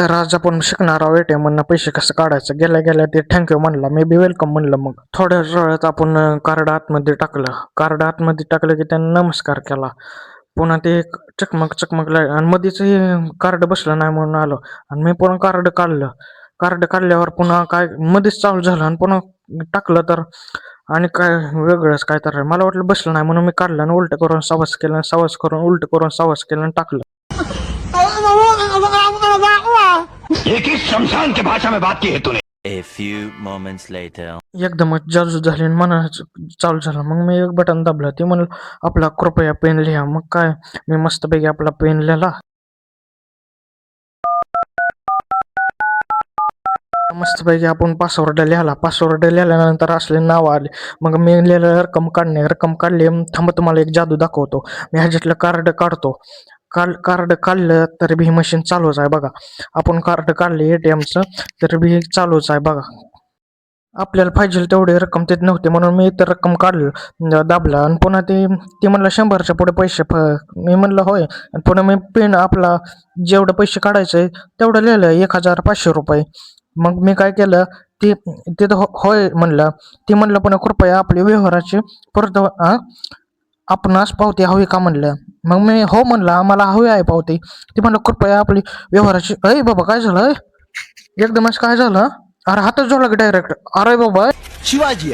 तर आज आपण शिकणार आहोत ATM मधनं पैसे कसं काढायचं. गेल्या गेल्या ते थँक्यू म्हणला, मी बी वेलकम म्हणलं. मग थोड्या वेळात आपण कार्ड आतमध्ये टाकलं. कार्ड आतमध्ये टाकलं की त्यानं नमस्कार केला. पुन्हा ते एक चकमक चकमक लागली आणि मध्येच कार्ड बसलं नाही म्हणून आलो आणि मी पुन्हा कार्ड काढलं. कार्ड काढल्यावर पुन्हा काय मध्येच चालू झालं आणि पुन्हा टाकलं तर आणि काय वेगळंच काय तर मला वाटलं बसलं नाही म्हणून मी काढलं आणि उलट करून सवास केलं, सवास करून उलट करून सवास केलं आणि टाकलं. एक ही शमशान की भाषा में बात की है तूने. A few moments later. एकदमच जाजू झाली आणि मनाचं चालू झालं. मग मी एक बटन दाबलं. ते म्हणलं आपला कृपया पेन लिहा. मग काय मी मस्तपैकी आपला पेन लिहिला. मस्तपैकी आपण पासवर्ड लिहिला. पासवर्ड लिहिल्यानंतर असले नाव आले. मग मी लिहिलं रक्कम काढणे. रक्कम काढली. थांबा तुम्हाला एक जादू दाखवतो. मी ह्याच्यातलं कार्ड काढतो. कार्ड काढलं तरी बी मशीन चालूच आहे बघा. आपण कार्ड काढले ATMचं तरी बी चालूच आहे बघा. आपल्याला पाहिजे तेवढी रक्कम तिथे नव्हती म्हणून मी इतर रक्कम काढलं दाबला आणि पुन्हा ते म्हणलं 100च्या पुढे पैसे मी म्हणलं होय आणि पुन्हा मी पेन आपला जेवढं पैसे काढायचे तेवढं लिहिलं 1500 रुपये. मग मी काय केलं ते तिथं होय म्हणलं. ते म्हणलं पुन्हा कृपया आपली व्यवहाराची परत आपणास पावती हवी का म्हणलं. मग मी हो म्हणलं आम्हाला हवी आहे पावती. ते म्हणलं कृपया आपली व्यवहाराची. अय बाबा काय झालं एकदमच काय झालं. अरे हातच जोडला की डायरेक्ट. अरे बाबा शिवाजी